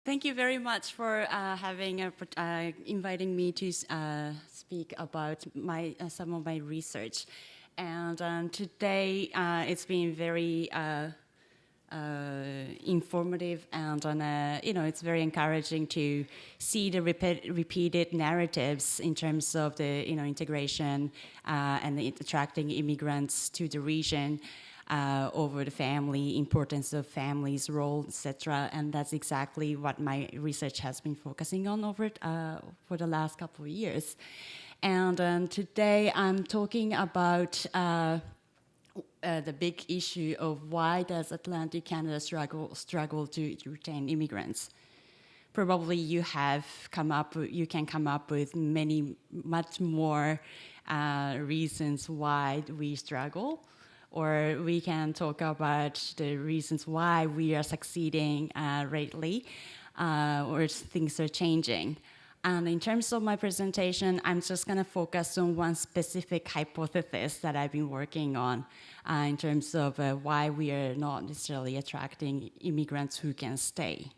Thank you very much for inviting me to speak about some of my research. And today it's been very informative, and it's very encouraging to see the repeated narratives in terms of the integration and attracting immigrants to the region. Over the family, importance of families' role, etc. And that's exactly what my research has been focusing on for the last couple of years. And today I'm talking about the big issue of why does Atlantic Canada struggle to retain immigrants. Probably you can come up with much more reasons why we struggle. Or we can talk about the reasons why we are succeeding lately, or things are changing. And in terms of my presentation, I'm just going to focus on one specific hypothesis that I've been working on in terms of why we are not necessarily attracting immigrants who can stay.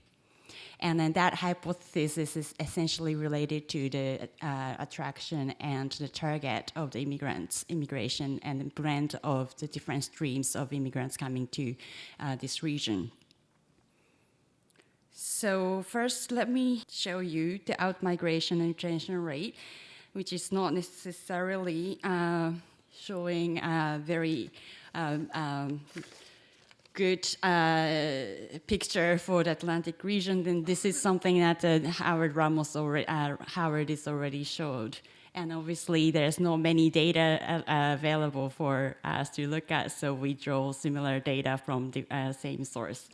And then that hypothesis is essentially related to the attraction and the target of the immigration, and the blend of the different streams of immigrants coming to this region. So first, let me show you the out-migration and retention rate, which is not necessarily showing very good picture for the Atlantic region. Then this is something that Howard is already showed. And obviously, there's not many data available for us to look at, so we draw similar data from the same source.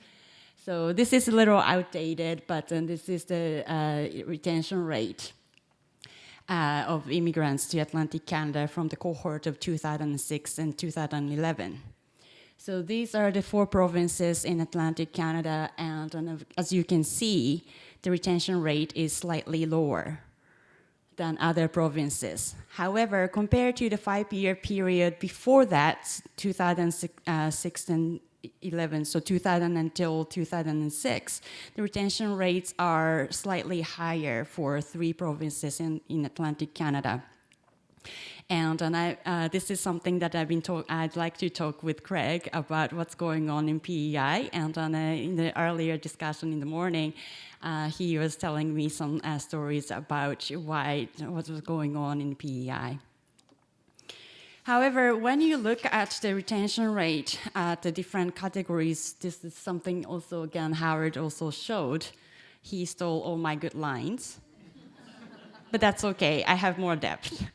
So this is a little outdated, but this is the retention rate of immigrants to Atlantic Canada from the cohort of 2006 and 2011. So these are the 4 provinces in Atlantic Canada, and as you can see, the retention rate is slightly lower than other provinces. However, compared to the 5-year period before that, 2006 and 11, so 2000 until 2006, the retention rates are slightly higher for 3 provinces in Atlantic Canada. And this is something that I'd like to talk with Craig about what's going on in PEI. And in the earlier discussion in the morning, he was telling me some stories about what was going on in PEI. However, when you look at the retention rate at the different categories, this is something also, again, Howard also showed. He stole all my good lines. But that's okay, I have more depth.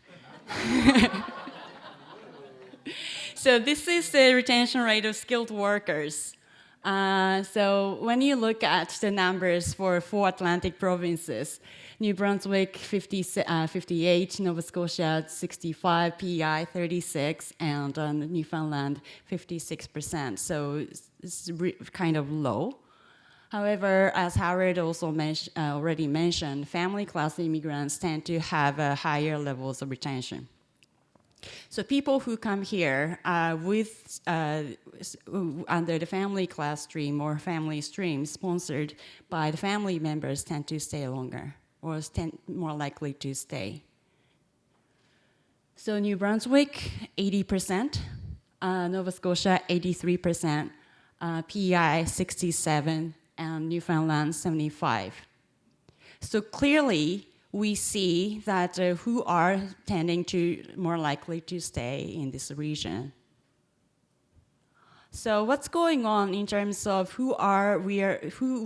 So this is the retention rate of skilled workers. So when you look at the numbers for 4 Atlantic provinces, New Brunswick 58, Nova Scotia 65, PEI 36, and Newfoundland 56%. So it's kind of low. However, as Howard also already mentioned, family class immigrants tend to have higher levels of retention. So people who come here under the family class stream or family stream sponsored by the family members tend to stay longer, or more likely to stay. So New Brunswick, 80%, Nova Scotia, 83%, PEI, 67%, and Newfoundland, 75%. So clearly, we see that who are tending to more likely to stay in this region. So what's going on in terms of who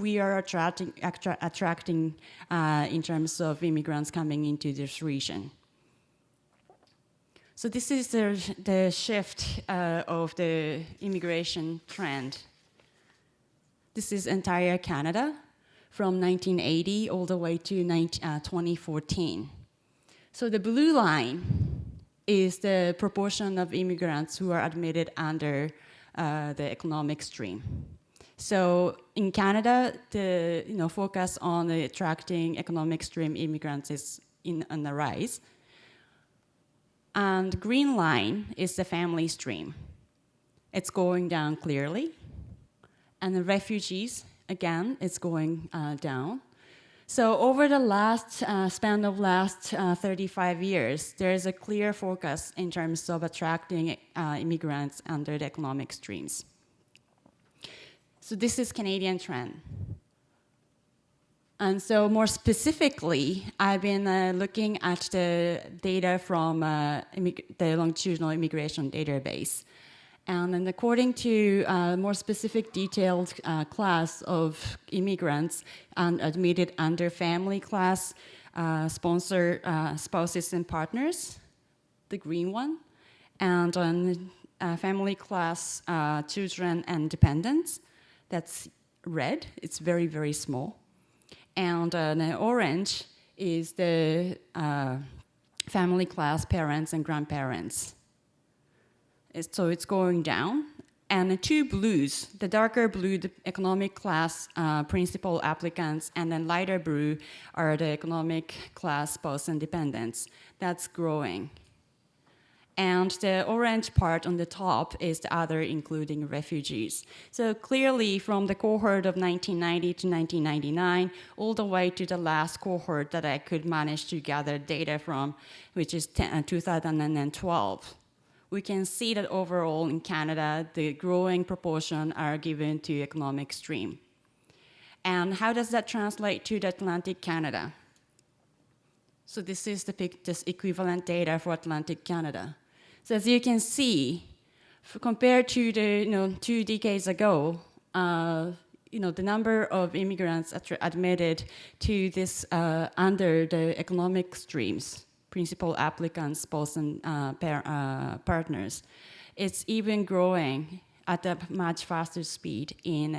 we are attracting in terms of immigrants coming into this region? So this is the shift of the immigration trend. This is entire Canada from 1980 all the way to 2014. So the blue line is the proportion of immigrants who are admitted under the economic stream. So in Canada, the focus on attracting economic stream immigrants is on the rise. And green line is the family stream. It's going down clearly. And the refugees again, it's going down. So over the last span of last 35 years, there is a clear focus in terms of attracting immigrants under the economic streams. So this is Canadian trend. And so more specifically, I've been looking at the data from the Longitudinal Immigration Database. And then according to more specific detailed class of immigrants admitted under family class, sponsor spouses and partners, the green one, and on family class children and dependents, that's red, it's very, very small. And the orange is the family class parents and grandparents. So it's going down. And the two blues, the darker blue, the economic class principal applicants, and then lighter blue are the economic class spouse and dependents. That's growing. And the orange part on the top is the other, including refugees. So clearly from the cohort of 1990 to 1999, all the way to the last cohort that I could manage to gather data from, which is 2012, we can see that overall in Canada, the growing proportion are given to economic stream. And how does that translate to the Atlantic Canada? So this is this equivalent data for Atlantic Canada. So as you can see, compared to the 2 decades ago, the number of immigrants admitted to this under the economic streams, principal applicants, spouse and partners, it's even growing at a much faster speed in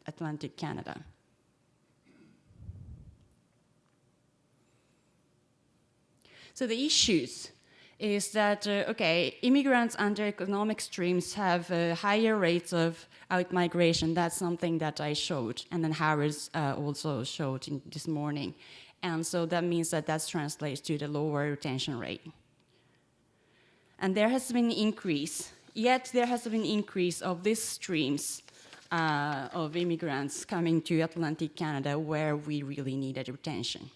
Atlantic Canada. So the issues is that, immigrants under economic streams have higher rates of out-migration. That's something that I showed, and then Howard also showed this morning. And so that means that translates to the lower retention rate. And there has been an increase, yet there has been an increase of these streams of immigrants coming to Atlantic Canada where we really needed retention.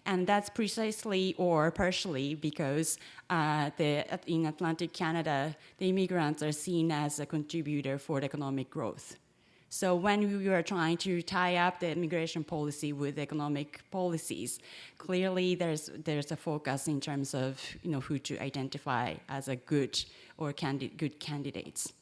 And that's precisely or partially because in Atlantic Canada, the immigrants are seen as a contributor for the economic growth. So when we were trying to tie up the immigration policy with economic policies, clearly there's a focus in terms of who to identify as a good or good candidates.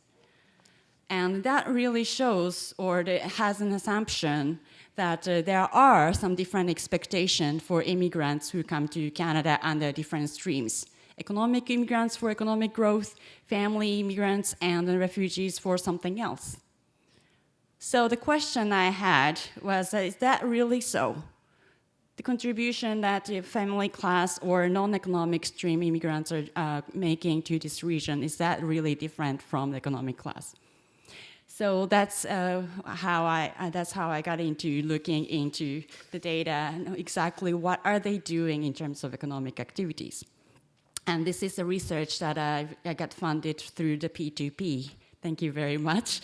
And that really shows or has an assumption that there are some different expectations for immigrants who come to Canada under different streams. Economic immigrants for economic growth, family immigrants, and refugees for something else. So the question I had was, is that really so? The contribution that the family class or non-economic stream immigrants are making to this region, is that really different from the economic class? So that's how I got into looking into the data, exactly what are they doing in terms of economic activities. And this is the research that I got funded through the P2P. Thank you very much.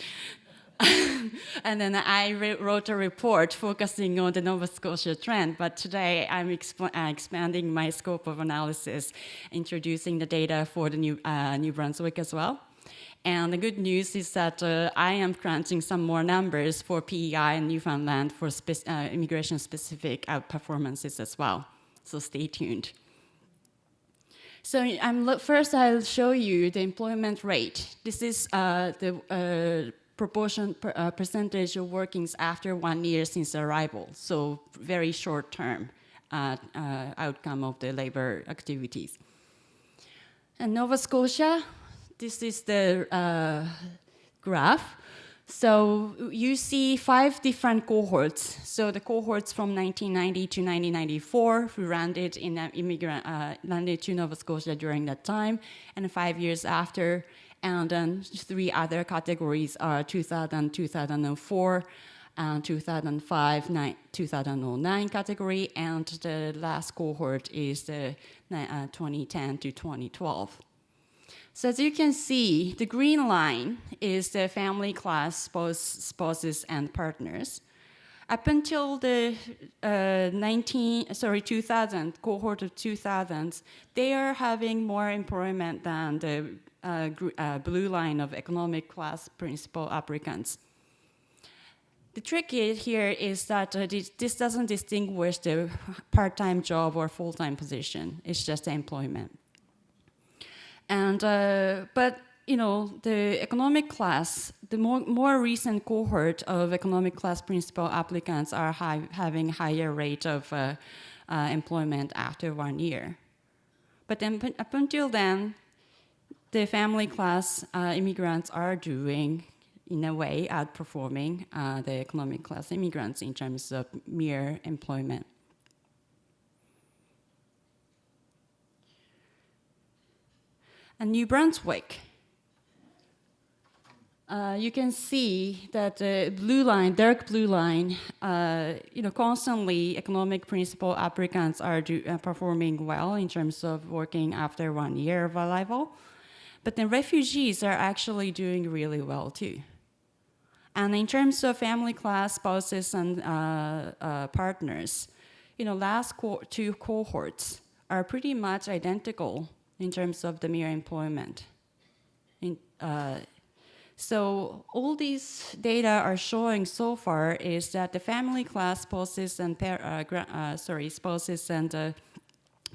And then I wrote a report focusing on the Nova Scotia trend, but today I'm expanding my scope of analysis, introducing the data for the New Brunswick as well. And the good news is that I am crunching some more numbers for PEI and Newfoundland for immigration-specific outperformances as well. So stay tuned. So first I'll show you the employment rate. This is the percentage of workings after 1 year since arrival. So very short-term outcome of the labor activities. And Nova Scotia, this is the graph. So you see 5 different cohorts. So the cohorts from 1990 to 1994 who landed landed to Nova Scotia during that time, and 5 years after. And then 3 other categories are 2000, 2004, 2005, 2009 category, and the last cohort is the 2010 to 2012. So as you can see, the green line is the family class spouses and partners. Up until the 2000 cohort of 2000s, they are having more employment than the blue line of economic class principal applicants. The trick here is that this doesn't distinguish the part-time job or full-time position. It's just employment. And but you know, the economic class, the more recent cohort of economic class principal applicants are having higher rate of employment after 1 year. But then, up until then, the family class immigrants are doing, in a way, outperforming the economic class immigrants in terms of mere employment. And New Brunswick, you can see that the blue line, dark blue line, you know, constantly economic principal applicants are performing well in terms of working after 1 year of arrival. But then refugees are actually doing really well too. And in terms of family class, spouses, and partners, you know, last two cohorts are pretty much identical in terms of the mere employment. So all these data are showing so far is that the family class spouses and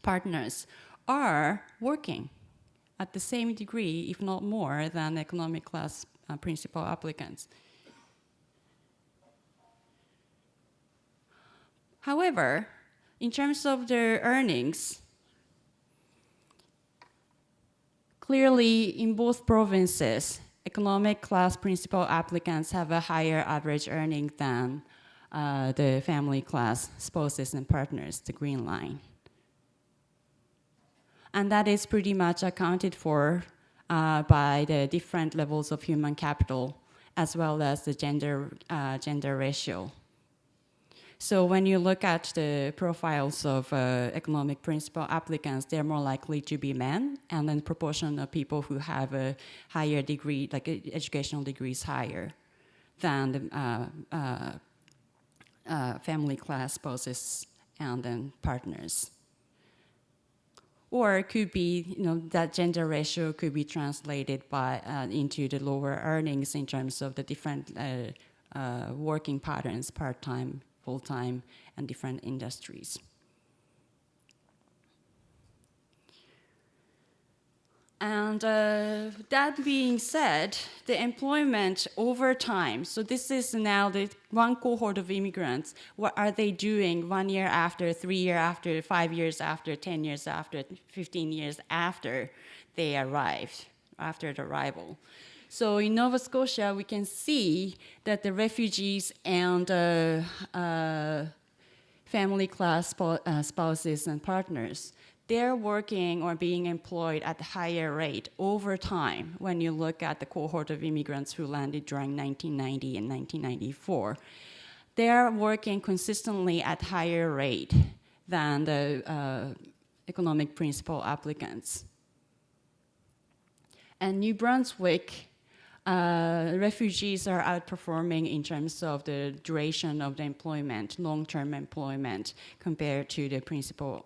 partners are working at the same degree, if not more, than economic class principal applicants. However, in terms of their earnings, clearly in both provinces, economic class principal applicants have a higher average earning than the family class spouses and partners, the green line. And that is pretty much accounted for by the different levels of human capital, as well as the gender ratio. So when you look at the profiles of economic principal applicants, they're more likely to be men, and then proportion of people who have a higher degree, like educational degrees higher than the family class spouses and then partners. Or it could be, you know, that gender ratio could be translated by into the lower earnings in terms of the different working patterns, part-time, full-time, and different industries. And that being said, the employment over time, so this is now the one cohort of immigrants, what are they doing 1 year after, 3 years after, 5 years after, 10 years after, 15 years after they arrived, after the arrival. So in Nova Scotia, we can see that the refugees and family class spouses and partners, they're working or being employed at a higher rate over time when you look at the cohort of immigrants who landed during 1990 and 1994. They're working consistently at higher rate than the economic principal applicants. And New Brunswick, refugees are outperforming in terms of the duration of the employment, long-term employment, compared to the principal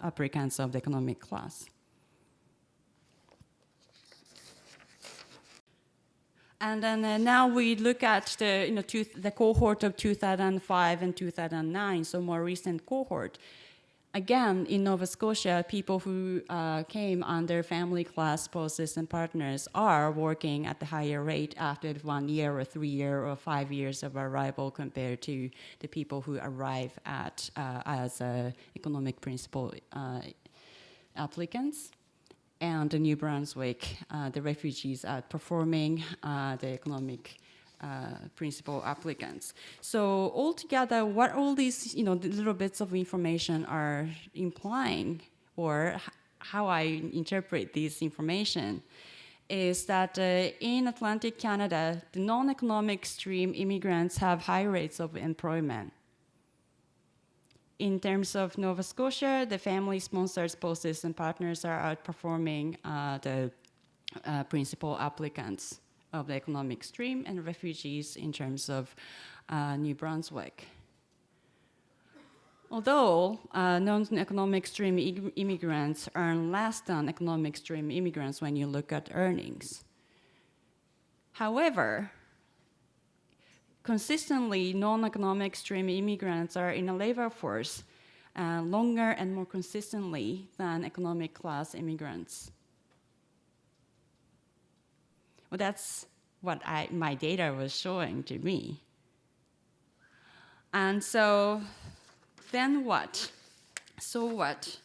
applicants of the economic class. And then now we look at the cohort of 2005 and 2009, so more recent cohort. Again, in Nova Scotia, people who came under family class spouses and partners are working at the higher rate after 1 year or 3 years or 5 years of arrival compared to the people who arrive at as economic principal applicants. And in New Brunswick, the refugees are performing the economic principal applicants. So altogether, what all these, the little bits of information are implying, or how I interpret this information, is that in Atlantic Canada, the non-economic stream immigrants have high rates of employment. In terms of Nova Scotia, the family-sponsored spouses and partners are outperforming the principal applicants of the economic stream and refugees in terms of New Brunswick. Although non-economic stream immigrants earn less than economic stream immigrants when you look at earnings. However, consistently, non-economic stream immigrants are in a labor force longer and more consistently than economic class immigrants. Well, that's what my data was showing to me. And so then what? So what?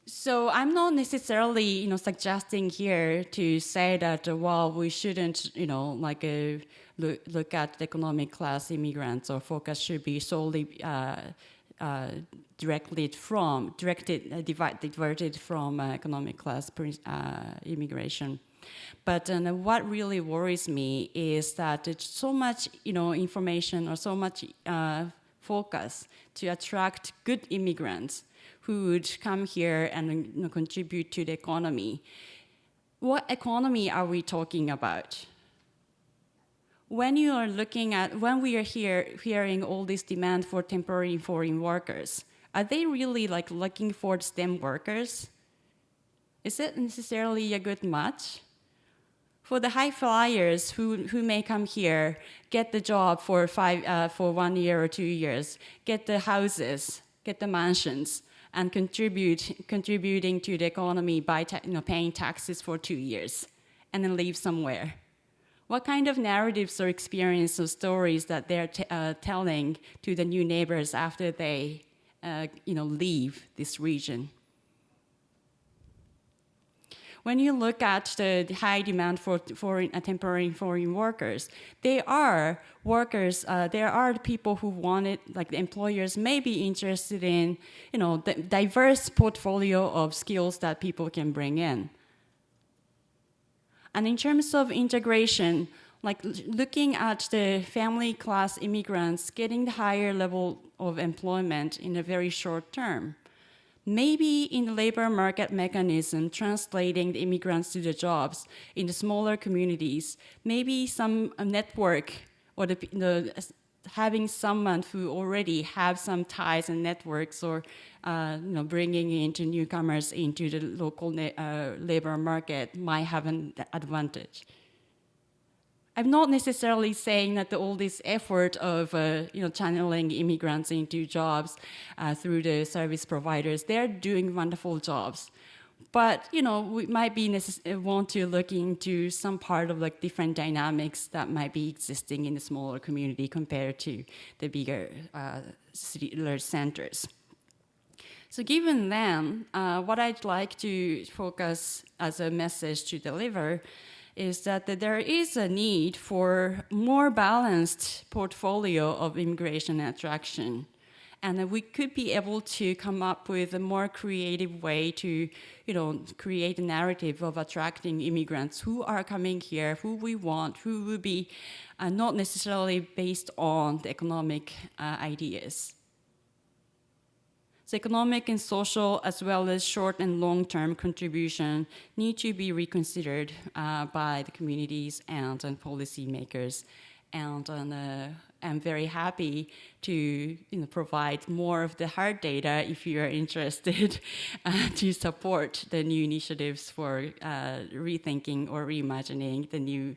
So I'm not necessarily, suggesting here to say that, well, we shouldn't, look at the economic class immigrants, or focus should be solely diverted from economic class immigration. But what really worries me is that it's so much, information, or so much focus to attract good immigrants who would come here and contribute to the economy. What economy are we talking about? When we are hearing all this demand for temporary foreign workers, are they really looking for STEM workers? Is it necessarily a good match? For the high flyers who may come here, get the job for 1 year or 2 years, get the houses, get the mansions, and contributing to the economy by paying taxes for 2 years, and then leave somewhere. What kind of narratives or experience or stories that they're telling to the new neighbors after they leave this region? When you look at the high demand for temporary foreign workers, they are workers. There are people who want it. The employers may be interested in, the diverse portfolio of skills that people can bring in. And in terms of integration, looking at the family class immigrants getting the higher level of employment in a very short term. Maybe in the labor market mechanism, translating the immigrants to the jobs in the smaller communities, maybe some network, or having someone who already have some ties and networks, or bringing into newcomers into the local labor market might have an advantage. I'm not necessarily saying that all this effort of channeling immigrants into jobs through the service providers, they're doing wonderful jobs. But we might want to look into some part of different dynamics that might be existing in the smaller community compared to the bigger large centers. So given then, what I'd like to focus as a message to deliver is that there is a need for more balanced portfolio of immigration attraction. And that we could be able to come up with a more creative way to create a narrative of attracting immigrants who are coming here, who we want, who will be not necessarily based on the economic ideas. So economic and social, as well as short and long-term contribution, need to be reconsidered by the communities and policymakers. And I'm very happy to provide more of the hard data if you are interested to support the new initiatives for rethinking or reimagining the new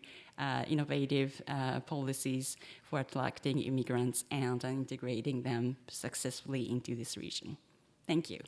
innovative policies for attracting immigrants and integrating them successfully into this region. Thank you.